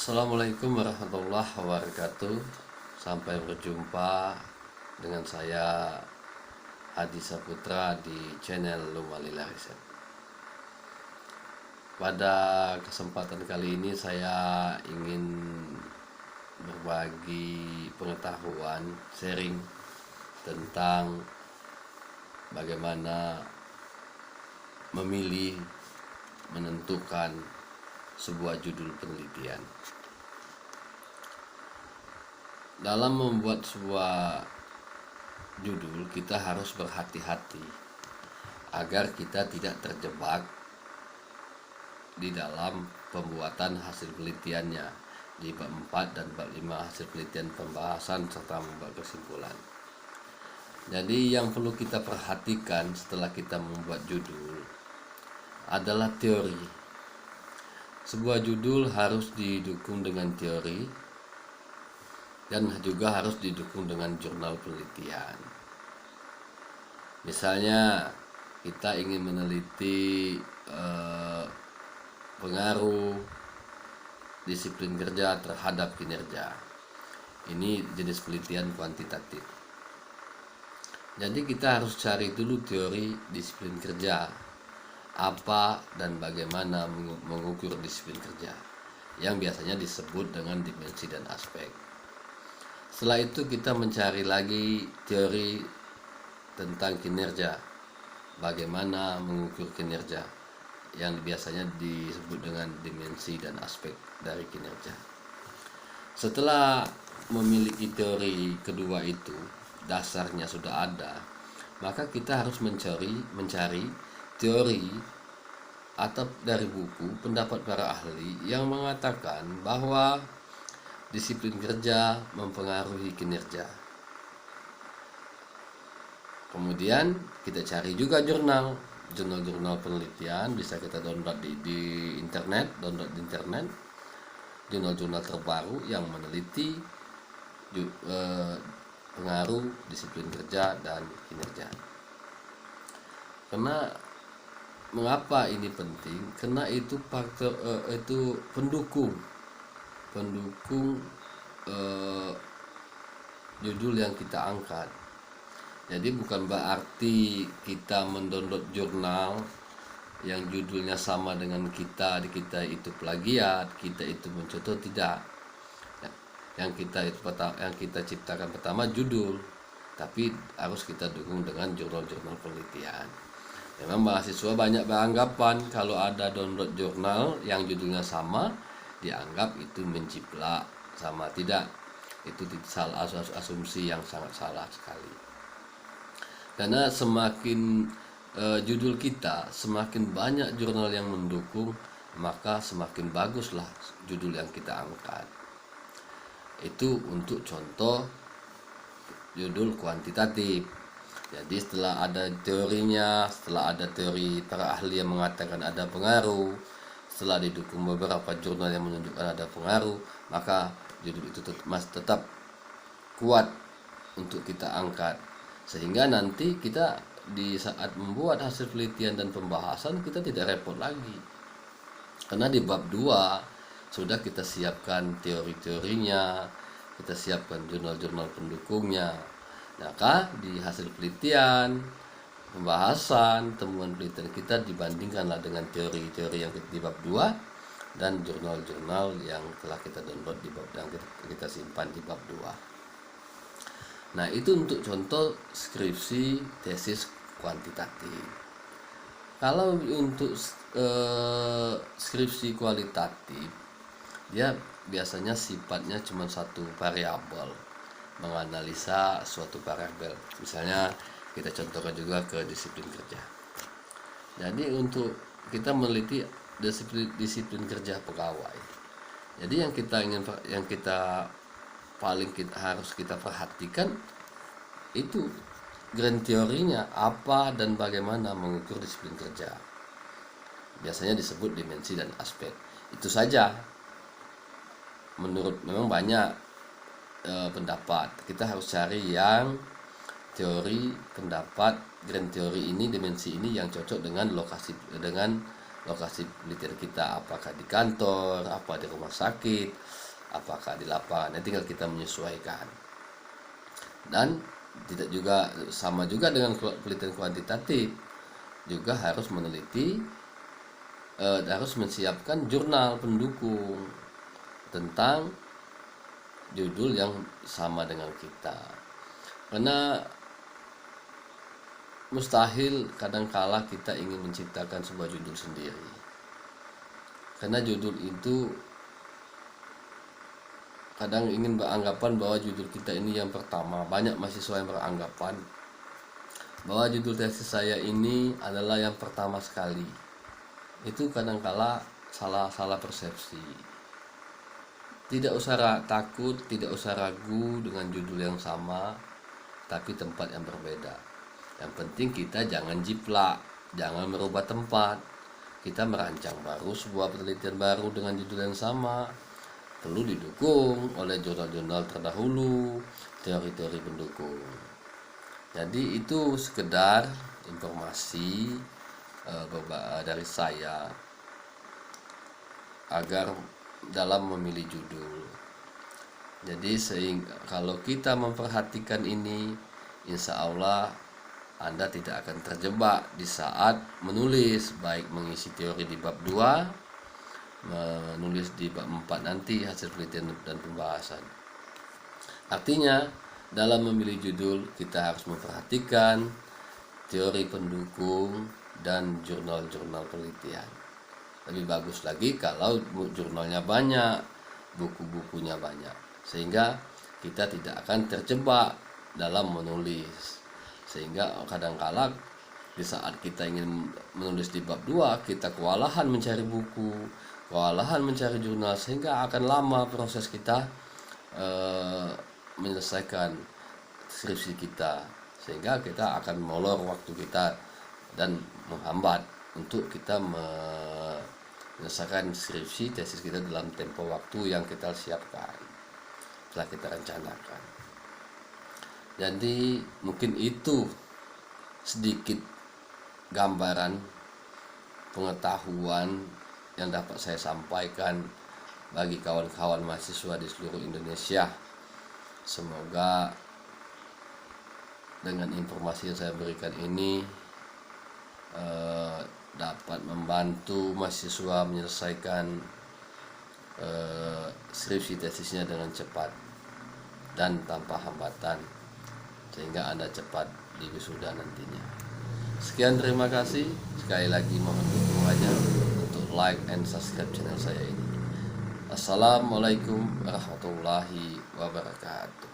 Assalamualaikum warahmatullahi wabarakatuh. Sampai berjumpa dengan saya Hadi Saputra di channel Lumalila Riset. Pada kesempatan kali ini saya ingin berbagi pengetahuan, sharing tentang bagaimana memilih, menentukan sebuah judul penelitian. Dalam membuat sebuah judul, kita harus berhati-hati agar kita tidak terjebak di dalam pembuatan hasil penelitiannya di bab 4 dan bab 5 hasil penelitian pembahasan serta membuat kesimpulan. Jadi yang perlu kita perhatikan setelah kita membuat judul adalah teori. Sebuah judul harus didukung dengan teori dan juga harus didukung dengan jurnal penelitian. Misalnya kita ingin meneliti pengaruh disiplin kerja terhadap kinerja. Ini jenis penelitian kuantitatif. Jadi kita harus cari dulu teori disiplin kerja, apa dan bagaimana mengukur disiplin kerja, yang biasanya disebut dengan dimensi dan aspek. Setelah itu kita mencari lagi teori tentang kinerja, bagaimana mengukur kinerja, yang biasanya disebut dengan dimensi dan aspek dari kinerja. Setelah memiliki teori kedua itu, dasarnya sudah ada, maka kita harus mencari teori atau dari buku pendapat para ahli yang mengatakan bahwa disiplin kerja mempengaruhi kinerja. Kemudian kita cari juga jurnal penelitian, bisa kita download di internet, jurnal-jurnal terbaru yang meneliti pengaruh disiplin kerja dan kinerja. Karena mengapa ini penting? Karena itu faktor itu pendukung judul yang kita angkat. Jadi bukan berarti kita mendownload jurnal yang judulnya sama dengan kita itu plagiat, kita itu mencontoh, tidak. Yang kita ciptakan pertama judul, tapi harus kita dukung dengan jurnal-jurnal penelitian. Memang mahasiswa banyak beranggapan kalau ada download jurnal yang judulnya sama, dianggap itu menjiplak sama. Tidak, itu salah, asumsi yang sangat salah sekali. Karena semakin judul kita, semakin banyak jurnal yang mendukung, maka semakin baguslah judul yang kita angkat. Itu untuk contoh judul kuantitatif. Jadi setelah ada teorinya, setelah ada teori para ahli yang mengatakan ada pengaruh, setelah didukung beberapa jurnal yang menunjukkan ada pengaruh, maka judul itu tetap kuat untuk kita angkat. Sehingga nanti kita di saat membuat hasil penelitian dan pembahasan, kita tidak repot lagi. Karena di bab 2 sudah kita siapkan teori-teorinya, kita siapkan jurnal-jurnal pendukungnya. Maka di hasil penelitian, pembahasan, temuan penelitian kita dibandingkanlah dengan teori-teori yang di bab 2 dan jurnal-jurnal yang telah kita download di bab yang kita simpan di bab 2. Nah, itu untuk contoh skripsi tesis kuantitatif. Kalau untuk skripsi kualitatif, dia biasanya sifatnya cuma satu variabel, menganalisa suatu variabel. Misalnya kita contohkan juga ke disiplin kerja. Jadi untuk kita meneliti disiplin kerja pegawai. Jadi yang harus kita perhatikan itu grand teorinya apa dan bagaimana mengukur disiplin kerja. Biasanya disebut dimensi dan aspek. Itu saja. Memang banyak pendapat. Kita harus cari yang teori, pendapat, grand teori ini, dimensi ini yang cocok dengan lokasi, dengan lokasi penelitian kita, apakah di kantor, apa di rumah sakit, apakah di lapangan. Tinggal kita menyesuaikan. Dan tidak juga sama juga dengan penelitian kuantitatif, juga harus meneliti, harus menyiapkan jurnal pendukung tentang judul yang sama dengan kita. Karena mustahil kadangkala kita ingin menciptakan sebuah judul sendiri, karena judul itu kadang ingin beranggapan bahwa judul kita ini yang pertama. Banyak mahasiswa yang beranggapan bahwa judul tesis saya ini adalah yang pertama sekali. Itu kadangkala salah persepsi. Tidak usah takut, tidak usah ragu dengan judul yang sama, tapi tempat yang berbeda. Yang penting kita jangan jiplak, jangan merubah tempat. Kita merancang baru sebuah penelitian baru dengan judul yang sama, perlu didukung oleh jurnal-jurnal terdahulu, teori-teori pendukung. Jadi itu sekedar informasi dari saya agar dalam memilih judul. Jadi sehingga kalau kita memperhatikan ini, insya Allah Anda tidak akan terjebak di saat menulis, baik mengisi teori di bab 2, menulis di bab 4 nanti hasil penelitian dan pembahasan. Artinya dalam memilih judul kita harus memperhatikan teori pendukung dan jurnal-jurnal penelitian. Lebih bagus lagi kalau jurnalnya banyak, buku-bukunya banyak, sehingga kita tidak akan terjebak dalam menulis. Sehingga kadangkala di saat kita ingin menulis di bab 2, kita kewalahan mencari buku, kewalahan mencari jurnal, sehingga akan lama proses kita menyelesaikan skripsi kita, sehingga kita akan molor waktu kita dan menghambat untuk kita menyelesaikan skripsi tesis kita dalam tempo waktu yang kita siapkan, telah kita rencanakan. Jadi mungkin itu sedikit gambaran pengetahuan yang dapat saya sampaikan bagi kawan-kawan mahasiswa di seluruh Indonesia. Semoga dengan informasi yang saya berikan ini dapat membantu mahasiswa menyelesaikan skripsi tesisnya dengan cepat dan tanpa hambatan, sehingga Anda cepat di wisuda nantinya. Sekian, terima kasih. Sekali lagi mohon dukungannya untuk like and subscribe channel saya ini. Assalamualaikum warahmatullahi wabarakatuh.